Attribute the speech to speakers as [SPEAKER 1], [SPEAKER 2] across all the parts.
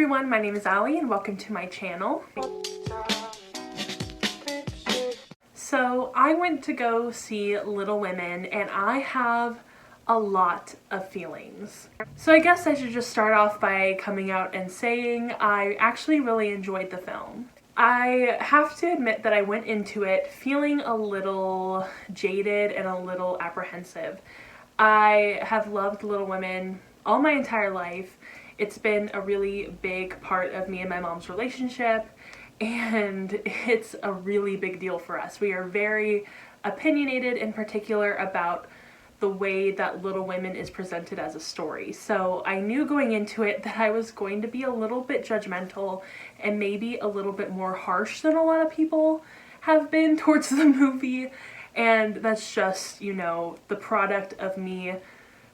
[SPEAKER 1] everyone, my name is Allie and welcome to my channel. So I went to go see Little Women and I have a lot of feelings. So I guess I should just start off by coming out and saying I actually really enjoyed the film. I have to admit that I went into it feeling a little jaded and a little apprehensive. I have loved Little Women all my entire life. It's been a really big part of me and my mom's relationship, and it's a really big deal for us. We are very opinionated, in particular about the way that Little Women is presented as a story. So I knew going into it that I was going to be a little bit judgmental and maybe a little bit more harsh than a lot of people have been towards the movie. And that's just, you know, the product of me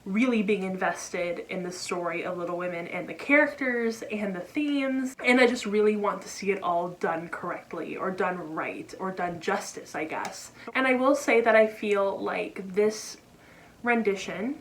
[SPEAKER 1] really being invested in the story of Little Women and the characters and the themes, and I just really want to see it all done correctly or done right or done justice, I guess. And I will say that I feel like this rendition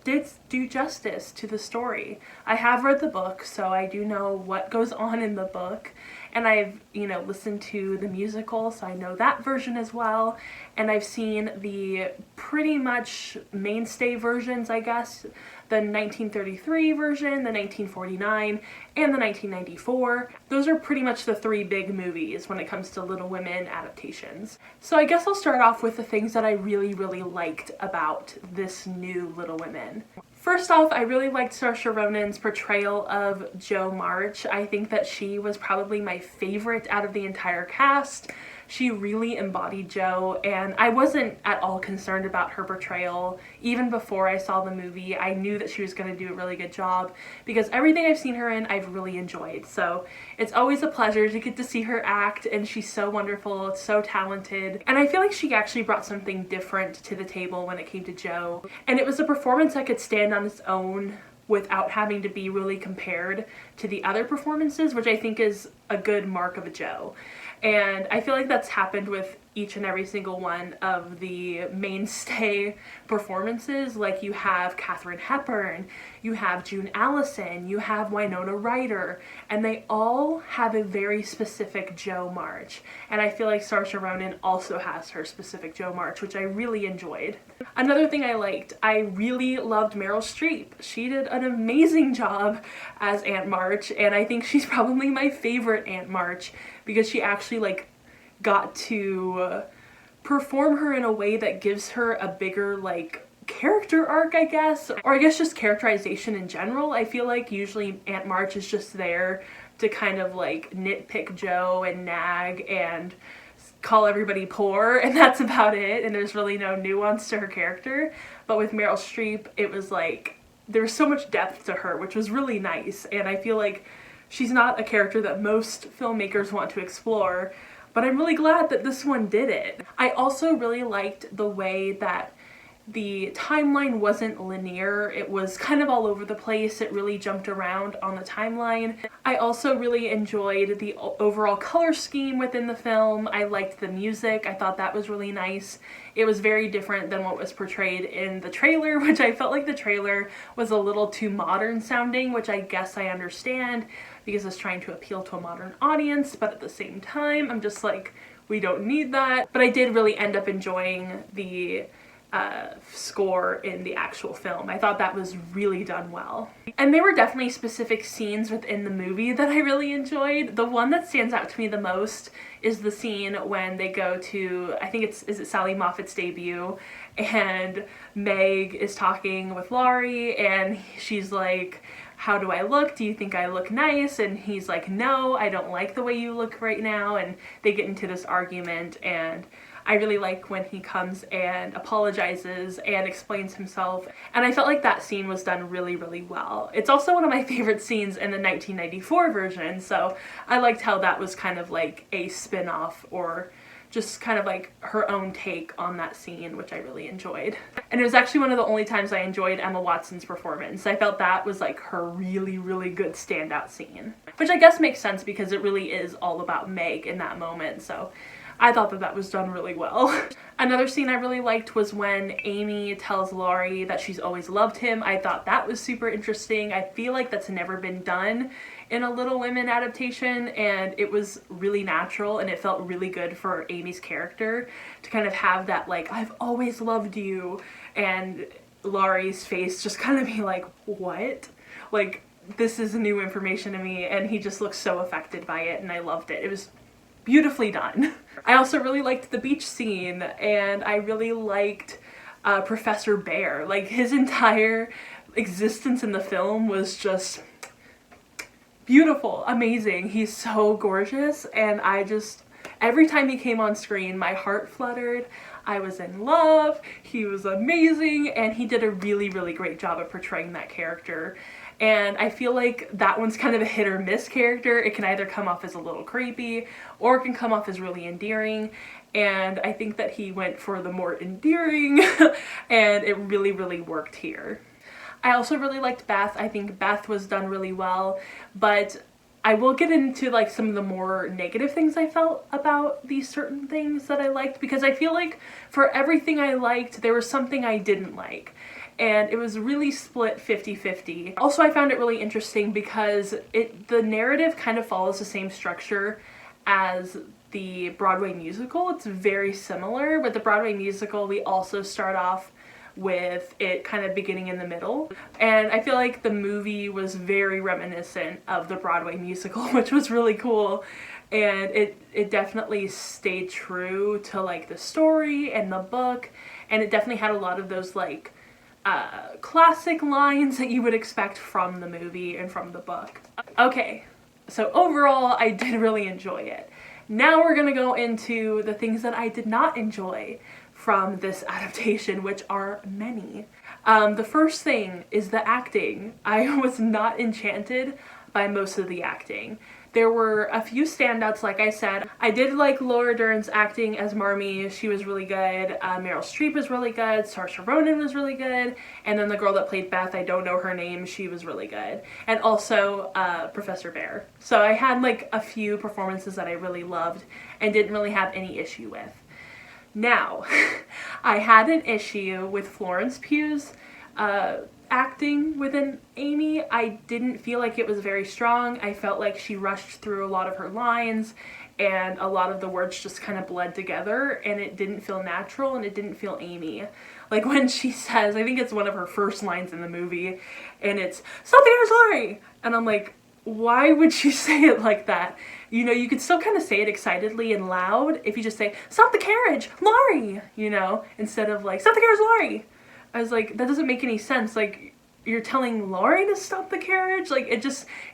[SPEAKER 1] did do justice to the story. I have read the book, so I do know what goes on in the book, and I've, listened to the musical, so I know that version as well, and I've seen the pretty much mainstay versions, I guess, the 1933 version, the 1949, and the 1994. Those are pretty much the three big movies when it comes to Little Women adaptations. So I guess I'll start off with the things that I really liked about this new Little Women. First off, I really liked Saoirse Ronan's portrayal of Jo March. I think that she was probably my favorite out of the entire cast. She really embodied Jo, and I wasn't at all concerned about her portrayal. Even before I saw the movie, I knew that she was going to do a really good job because everything I've seen her in, I've really enjoyed. So it's always a pleasure to get to see her act, and she's so wonderful, so talented. And I feel like she actually brought something different to the table when it came to Jo. And it was a performance that could stand on its own without having to be really compared to the other performances, which I think is a good mark of a Jo. And I feel like that's happened with each and every single one of the mainstay performances. Like, you have Katharine Hepburn, you have June Allison, you have Winona Ryder, and they all have a very specific Jo March. And I feel like Saoirse Ronan also has her specific Jo March, which I really enjoyed. Another thing I liked, I really loved Meryl Streep. She did an amazing job as Aunt March, and I think she's probably my favorite Aunt March because she actually got to perform her in a way that gives her a bigger character arc, I guess, or I guess just characterization in general. I feel like usually Aunt March is just there to kind of nitpick Jo and nag and call everybody poor, and that's about it, and there's really no nuance to her character. But with Meryl Streep, it was there was so much depth to her, which was really nice, and I feel like she's not a character that most filmmakers want to explore, but I'm really glad that this one did it. I also really liked the way that the timeline wasn't linear. It was kind of all over the place. It really jumped around on the timeline. I also really enjoyed the overall color scheme within the film. I liked the music. I thought that was really nice. It was very different than what was portrayed in the trailer, which I felt like the trailer was a little too modern sounding, which I guess I understand because it's trying to appeal to a modern audience, but at the same time, I'm just we don't need that. But I did really end up enjoying the score in the actual film. I thought that was really done well. And there were definitely specific scenes within the movie that I really enjoyed. The one that stands out to me the most is the scene when they go to, I think is it Sally Moffat's debut, and Meg is talking with Laurie and she's like, how do I look? Do you think I look nice? And he's like, no, I don't like the way you look right now. And they get into this argument, and I really like when he comes and apologizes and explains himself, and I felt like that scene was done really well. It's also one of my favorite scenes in the 1994 version, so I liked how that was kind of a spin-off or just kind of her own take on that scene, which I really enjoyed. And it was actually one of the only times I enjoyed Emma Watson's performance. I felt that was her really good standout scene, which I guess makes sense because it really is all about Meg in that moment, so I thought that that was done really well. Another scene I really liked was when Amy tells Laurie that she's always loved him. I thought that was super interesting. I feel like that's never been done in a Little Women adaptation, and it was really natural, and it felt really good for Amy's character to kind of have that, like, I've always loved you, and Laurie's face just kind of be like, what? Like, this is new information to me, and he just looks so affected by it, and I loved it. It was beautifully done. I also really liked the beach scene, and I really liked Professor Bear. Like, his entire existence in the film was just beautiful, amazing. He's so gorgeous, and I just, every time he came on screen, my heart fluttered. I was in love, he was amazing, and he did a really, really great job of portraying that character. And I feel like that one's kind of a hit or miss character. It can either come off as a little creepy, or it can come off as really endearing. And I think that he went for the more endearing, and it really, really worked here. I also really liked Beth. I think Beth was done really well, but I will get into like some of the more negative things I felt about these certain things that I liked, because I feel like for everything I liked, there was something I didn't like. And it was really split 50-50. Also, I found it really interesting because the narrative kind of follows the same structure as the Broadway musical. It's very similar. With the Broadway musical, we also start off with it kind of beginning in the middle. And I feel like the movie was very reminiscent of the Broadway musical, which was really cool. And it definitely stayed true to like the story and the book. And it definitely had a lot of those like classic lines that you would expect from the movie and from the book. Okay, so overall I did really enjoy it. Now we're gonna go into the things that I did not enjoy from this adaptation, which are many. The first thing is the acting. I was not enchanted by most of the acting. There were a few standouts, like I said. I did like Laura Dern's acting as Marmee. She was really good. Meryl Streep was really good. Saoirse Ronan was really good. And then the girl that played Beth, I don't know her name, she was really good. And also Professor Bear. So I had like a few performances that I really loved and didn't really have any issue with. Now, I had an issue with Florence Pugh's acting within Amy. I didn't feel like it was very strong. I felt like she rushed through a lot of her lines and a lot of the words just kind of bled together, and it didn't feel natural and it didn't feel Amy. Like when she says, I think it's one of her first lines in the movie, and it's, "Stop the carriage, Laurie!" And I'm like, why would she say it like that? You know, you could still kind of say it excitedly and loud if you just say, "Stop the carriage, Laurie!" You know, instead of like, "Stop the carriage, Laurie!" I was like, that doesn't make any sense. Like, you're telling Laurie to stop the carriage? Like, it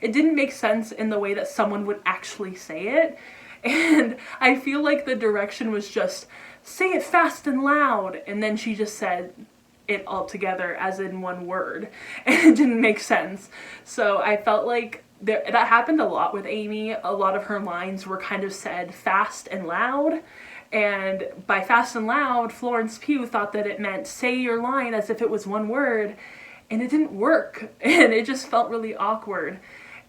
[SPEAKER 1] didn't make sense in the way that someone would actually say it. And I feel like the direction was just, say it fast and loud. And then she just said it all together as in one word. And it didn't make sense. So I felt like that happened a lot with Amy. A lot of her lines were kind of said fast and loud. And by fast and loud, Florence Pugh thought that it meant say your line as if it was one word, and it didn't work, and it just felt really awkward.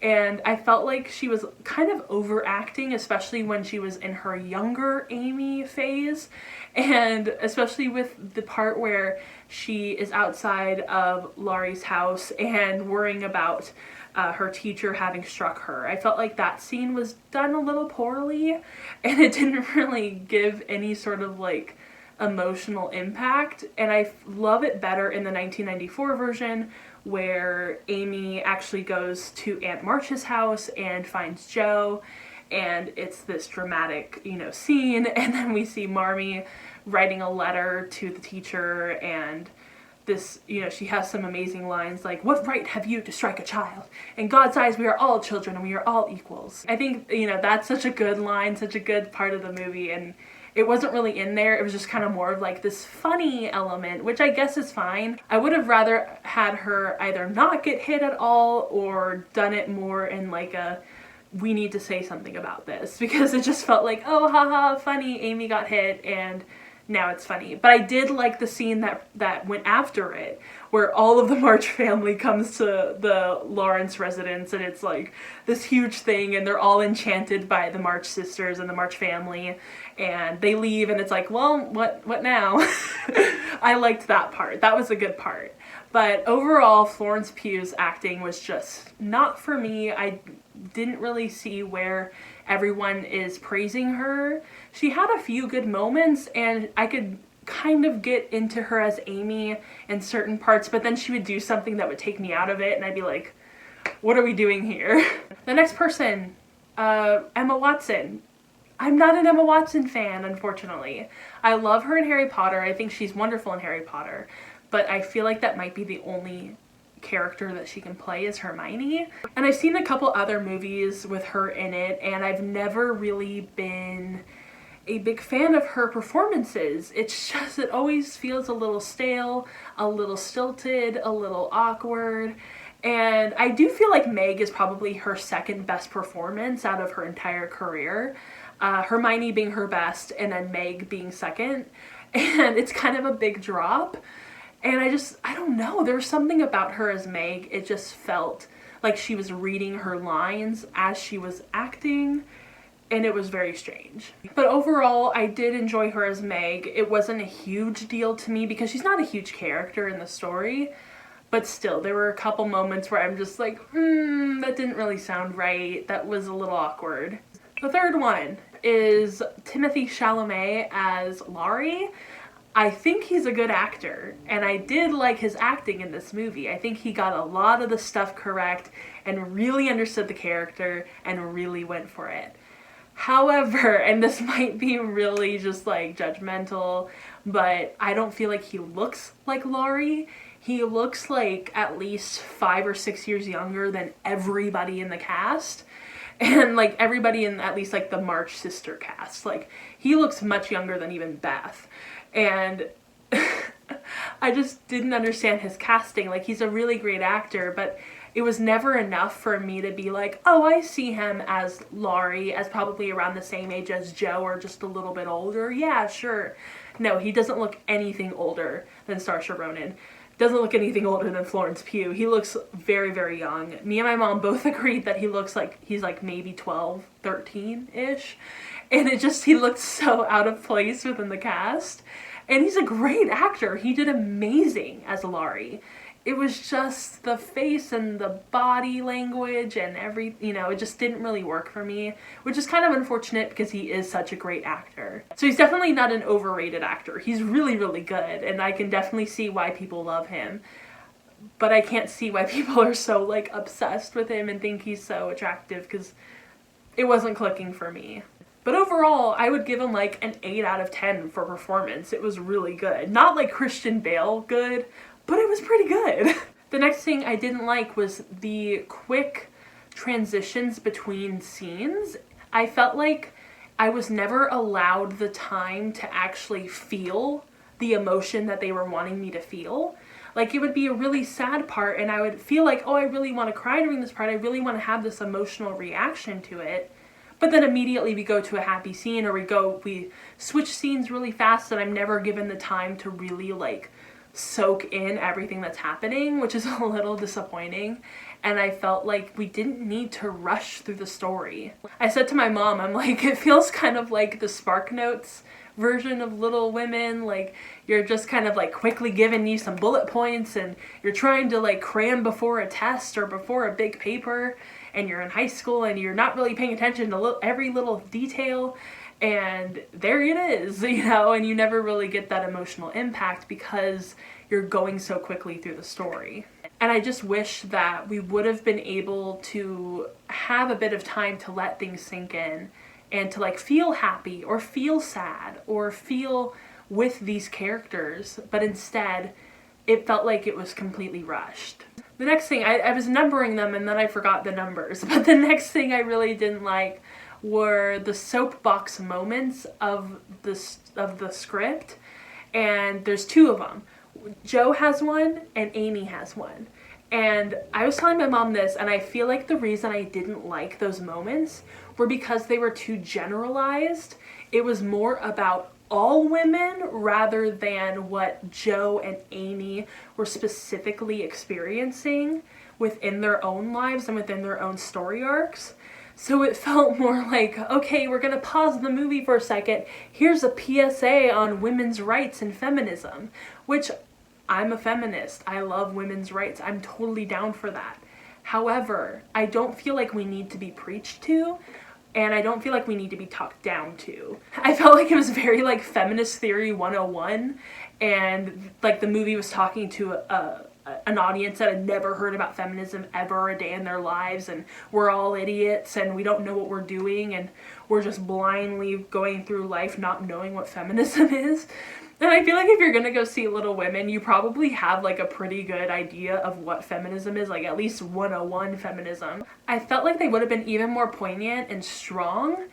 [SPEAKER 1] And I felt like she was kind of overacting, especially when she was in her younger Amy phase, and especially with the part where she is outside of Laurie's house and worrying about her teacher having struck her. I felt like that scene was done a little poorly, and it didn't really give any sort of like emotional impact. And I love it better in the 1994 version, where Amy actually goes to Aunt March's house and finds Joe, and it's this dramatic, you know, scene, and then we see Marmee writing a letter to the teacher, and this, you know, she has some amazing lines like, "What right have you to strike a child? In God's eyes, we are all children and we are all equals." I think, you know, that's such a good line, such a good part of the movie, and it wasn't really in there. It was just kind of more of like this funny element, which I guess is fine. I would have rather had her either not get hit at all or done it more in like a, we need to say something about this, because it just felt like, oh, haha, funny, Amy got hit, and now it's funny. But I did like the scene that went after it, where all of the March family comes to the Lawrence residence, and it's like this huge thing, and they're all enchanted by the March sisters and the March family, and they leave, and it's like, well, what now? I liked that part. That was a good part. But overall, Florence Pugh's acting was just not for me. I didn't really see where everyone is praising her. She had a few good moments, and I could kind of get into her as Amy in certain parts, but then she would do something that would take me out of it, and I'd be like, what are we doing here? The next person, Emma Watson. I'm not an Emma Watson fan, unfortunately. I love her in Harry Potter. I think she's wonderful in Harry Potter, but I feel like that might be the only character that she can play is Hermione. And I've seen a couple other movies with her in it, and I've never really been a big fan of her performances. It's just, it always feels a little stale, a little stilted, a little awkward. And I do feel like Meg is probably her second best performance out of her entire career. Hermione being her best, and then Meg being second. And it's kind of a big drop. And I don't know, there was something about her as Meg, it just felt like she was reading her lines as she was acting, and it was very strange. But overall, I did enjoy her as Meg. It wasn't a huge deal to me because she's not a huge character in the story, but still, there were a couple moments where I'm just like, that didn't really sound right, that was a little awkward. The third one is Timothée Chalamet as Laurie. I think he's a good actor, and I did like his acting in this movie. I think he got a lot of the stuff correct and really understood the character and really went for it. However, and this might be really just like judgmental, but I don't feel like he looks like Laurie. He looks like at least 5 or 6 years younger than everybody in the cast. And like everybody in at least like the March sister cast. Like he looks much younger than even Beth. And I just didn't understand his casting. Like, he's a really great actor, but it was never enough for me to be like, oh, I see him as Laurie, as probably around the same age as Joe or just a little bit older. Yeah, sure. No, he doesn't look anything older than Saoirse Ronan. Doesn't look anything older than Florence Pugh. He looks very, very young. Me and my mom both agreed that he looks like he's like maybe 12, 13-ish. And he looked so out of place within the cast. And he's a great actor. He did amazing as Laurie. It was just the face and the body language and it just didn't really work for me, which is kind of unfortunate because he is such a great actor. So he's definitely not an overrated actor. He's really, really good, and I can definitely see why people love him. But I can't see why people are so like obsessed with him and think he's so attractive, because it wasn't clicking for me. But overall, I would give him like an 8 out of 10 for performance. It was really good. Not like Christian Bale good, but it was pretty good. The next thing I didn't like was the quick transitions between scenes. I felt like I was never allowed the time to actually feel the emotion that they were wanting me to feel. Like, it would be a really sad part, and I would feel like, oh, I really want to cry during this part. I really want to have this emotional reaction to it. But then immediately we go to a happy scene, or we switch scenes really fast, and I'm never given the time to really like soak in everything that's happening, which is a little disappointing. And I felt like we didn't need to rush through the story. I said to my mom, I'm like, it feels kind of like the Spark Notes version of Little Women. Like, you're just kind of like quickly giving you some bullet points, and you're trying to like cram before a test or before a big paper, and you're in high school and you're not really paying attention to every little detail, and there it is, and you never really get that emotional impact because you're going so quickly through the story. And I just wish that we would have been able to have a bit of time to let things sink in and to like feel happy or feel sad or feel with these characters, but instead it felt like it was completely rushed. The next thing, I was numbering them and then I forgot the numbers, but the next thing I really didn't like were the soapbox moments of the script, and there's 2 of them. Joe has one and Amy has one. And I was telling my mom this, and I feel like the reason I didn't like those moments were because they were too generalized. It was more about all women rather than what Joe and Amy were specifically experiencing within their own lives and within their own story arcs. So it felt more like, okay, we're gonna pause the movie for a second. Here's a PSA on women's rights and feminism, which I'm a feminist. I love women's rights. I'm totally down for that. However, I don't feel like we need to be preached to, and I don't feel like we need to be talked down to. I felt like it was very like feminist theory 101, and like the movie was talking to an audience that had never heard about feminism ever a day in their lives, and we're all idiots and we don't know what we're doing and we're just blindly going through life not knowing what feminism is. And I feel like if you're gonna go see Little Women, you probably have like a pretty good idea of what feminism is, like at least 101 feminism. I felt like they would have been even more poignant and strong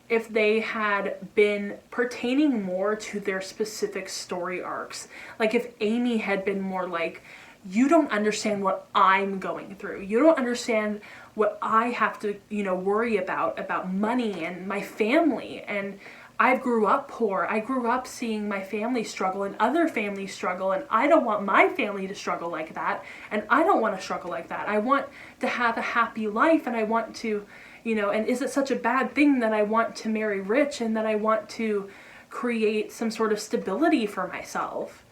[SPEAKER 1] if they had been pertaining more to their specific story arcs. Like if Amy had been more like, you don't understand what I'm going through. You don't understand what I have to, worry about money and my family. And I grew up poor. I grew up seeing my family struggle and other families struggle, and I don't want my family to struggle like that, and I don't want to struggle like that. I want to have a happy life, and I want to, and is it such a bad thing that I want to marry rich and that I want to create some sort of stability for myself?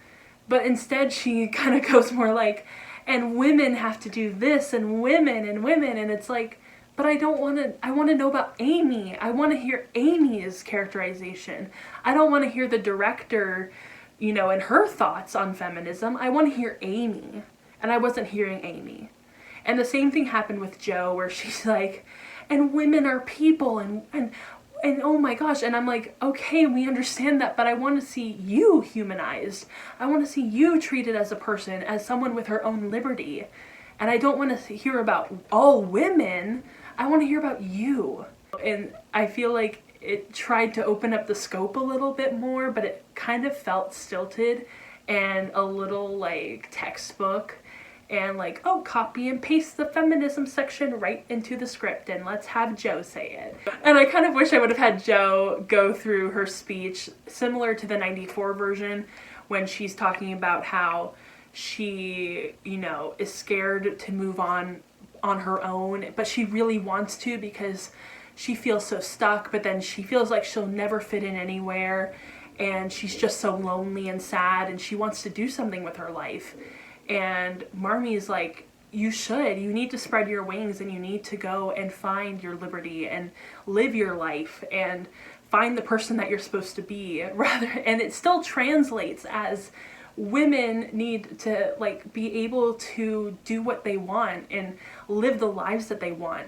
[SPEAKER 1] But instead she kind of goes more like, and women have to do this, and women, and it's like, but I want to know about Amy. I want to hear Amy's characterization. I don't want to hear the director, and her thoughts on feminism. I want to hear Amy. And I wasn't hearing Amy. And the same thing happened with Joe, where she's like, and women are people, and oh my gosh. And I'm like, okay, we understand that, but I want to see you humanized. I want to see you treated as a person, as someone with her own liberty. And I don't want to hear about all women. I want to hear about you. And I feel like it tried to open up the scope a little bit more, but it kind of felt stilted and a little like textbook and like, oh, copy and paste the feminism section right into the script and let's have Joe say it. And I kind of wish I would have had Joe go through her speech similar to the 94 version when she's talking about how she, is scared to move on her own, but she really wants to because she feels so stuck, but then she feels like she'll never fit in anywhere, and she's just so lonely and sad, and she wants to do something with her life. And Marmie's like, you need to spread your wings, and you need to go and find your liberty and live your life and find the person that you're supposed to be, and it still translates as women need to be able to do what they want and live the lives that they want.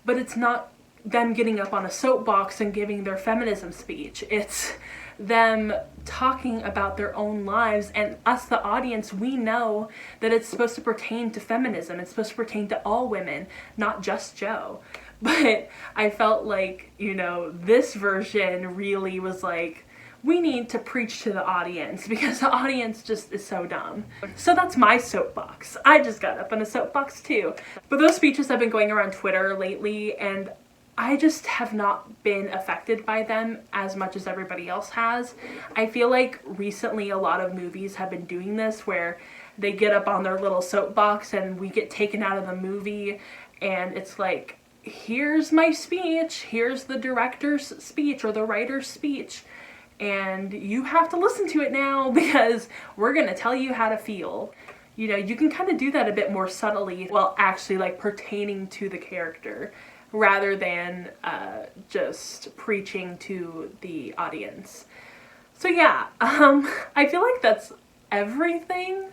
[SPEAKER 1] But it's not them getting up on a soapbox and giving their feminism speech. It's them talking about their own lives, and us, the audience, we know that it's supposed to pertain to feminism. It's supposed to pertain to all women, not just Joe. But I felt like, this version really was like, we need to preach to the audience because the audience just is so dumb. So that's my soapbox. I just got up on a soapbox too. But those speeches have been going around Twitter lately, and I just have not been affected by them as much as everybody else has. I feel like recently a lot of movies have been doing this where they get up on their little soapbox and we get taken out of the movie, and it's like, here's my speech, here's the director's speech or the writer's speech, and you have to listen to it now because we're gonna tell you how to feel. You can kind of do that a bit more subtly while actually pertaining to the character rather than just preaching to the audience. So yeah, I feel like that's everything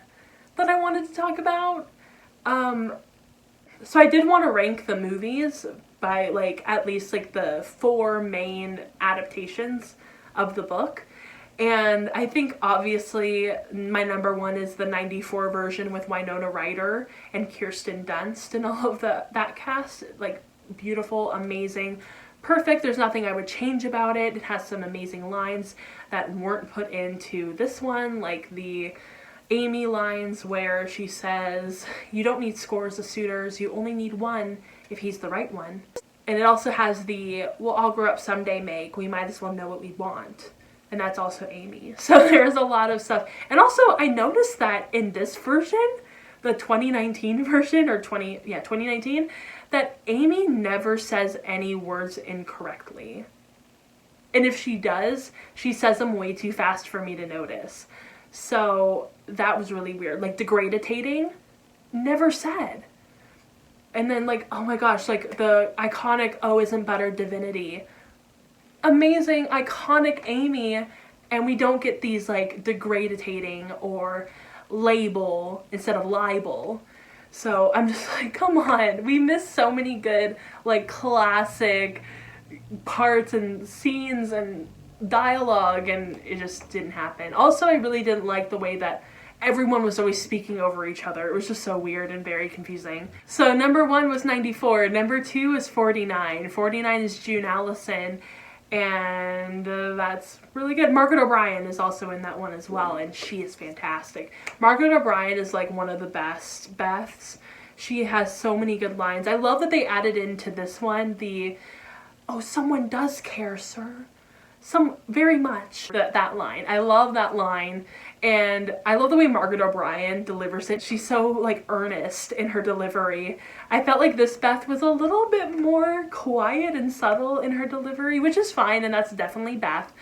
[SPEAKER 1] that I wanted to talk about. So I did want to rank the movies by at least the 4 main adaptations of the book. And I think obviously my number 1 is the 94 version with Winona Ryder and Kirsten Dunst and all of that cast. Beautiful, amazing, perfect. There's nothing I would change about it. It has some amazing lines that weren't put into this one, like the Amy lines where she says, you don't need scores of suitors, you only need one if he's the right one. And it also has the, we'll all grow up someday, Meg, we might as well know what we want. and that's also Amy. So there's a lot of stuff. And also I noticed that in this version, the 2019 version, or 2019, that Amy never says any words incorrectly. And if she does, she says them way too fast for me to notice. So that was really weird. Like degradating, never said. And then like, oh my gosh, like the iconic "Oh, isn't butter divinity." Amazing, iconic Amy, and we don't get these like degradating or label instead of libel. So I'm just like, come on, we missed so many good like classic parts and scenes and dialogue, and it just didn't happen. Also, I really didn't like the way that everyone was always speaking over each other. It was just so weird and very confusing. So number 1 was 94, number 2 is 49. 49 is June Allison, and that's really good. Margaret O'Brien is also in that one as well, and she is fantastic. Margaret O'Brien is like one of the best Beths. She has so many good lines. I love that they added into this one the, "Oh, someone does care, sir." Very much. That line. I love that line, and I love the way Margaret O'Brien delivers it. She's so like earnest in her delivery. I felt like this Beth was a little bit more quiet and subtle in her delivery, which is fine, and that's definitely Beth.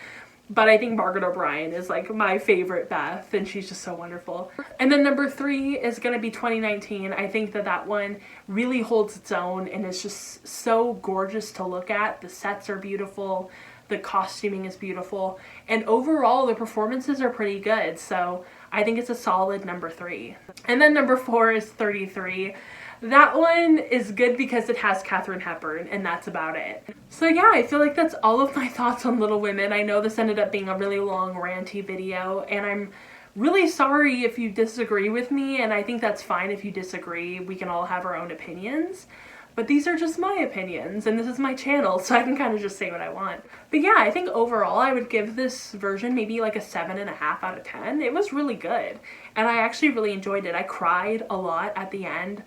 [SPEAKER 1] But I think Margaret O'Brien is like my favorite Beth, and she's just so wonderful. And then number 3 is gonna be 2019. I think that one really holds its own and is just so gorgeous to look at. The sets are beautiful. The costuming is beautiful, and overall the performances are pretty good, so I think it's a solid number 3. And then number 4 is 33. That one is good because it has Katharine Hepburn, and that's about it. So yeah, I feel like that's all of my thoughts on Little Women. I know this ended up being a really long ranty video, and I'm really sorry if you disagree with me, and I think that's fine if you disagree. We can all have our own opinions. But these are just my opinions, and this is my channel, so I can kind of just say what I want. But yeah, I think overall I would give this version maybe like a 7.5 out of 10. It was really good, and I actually really enjoyed it. I cried a lot at the end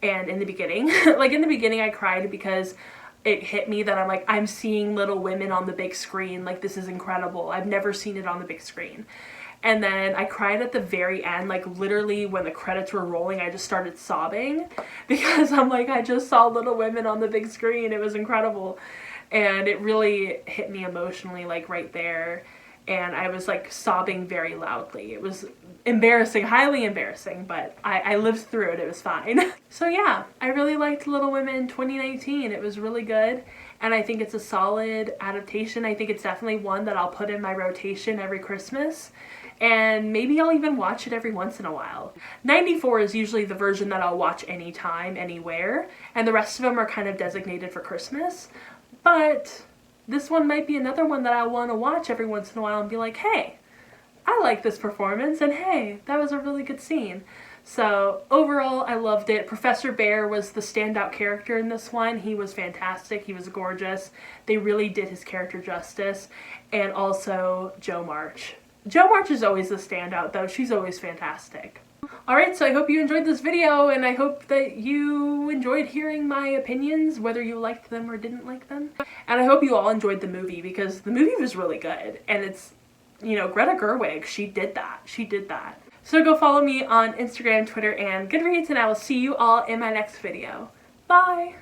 [SPEAKER 1] and in the beginning. Like in the beginning I cried because it hit me that I'm seeing Little Women on the big screen. Like, this is incredible. I've never seen it on the big screen. And then I cried at the very end, like literally when the credits were rolling, I just started sobbing because I'm like, I just saw Little Women on the big screen. It was incredible. And it really hit me emotionally, like right there. And I was like sobbing very loudly. It was embarrassing, highly embarrassing, but I lived through it. It was fine. So yeah, I really liked Little Women 2019. It was really good. And I think it's a solid adaptation. I think it's definitely one that I'll put in my rotation every Christmas. And maybe I'll even watch it every once in a while. 94 is usually the version that I'll watch anytime, anywhere, and the rest of them are kind of designated for Christmas. But this one might be another one that I want to watch every once in a while and be like, hey, I like this performance, and hey, that was a really good scene. So overall, I loved it. Professor Bear was the standout character in this one. He was fantastic. He was gorgeous. They really did his character justice. And also Jo March. Jo March is always the standout though. She's always fantastic. Alright, so I hope you enjoyed this video, and I hope that you enjoyed hearing my opinions, whether you liked them or didn't like them. And I hope you all enjoyed the movie, because the movie was really good. And it's, you know, Greta Gerwig, she did that. She did that. So go follow me on Instagram, Twitter, and Goodreads, and I will see you all in my next video. Bye!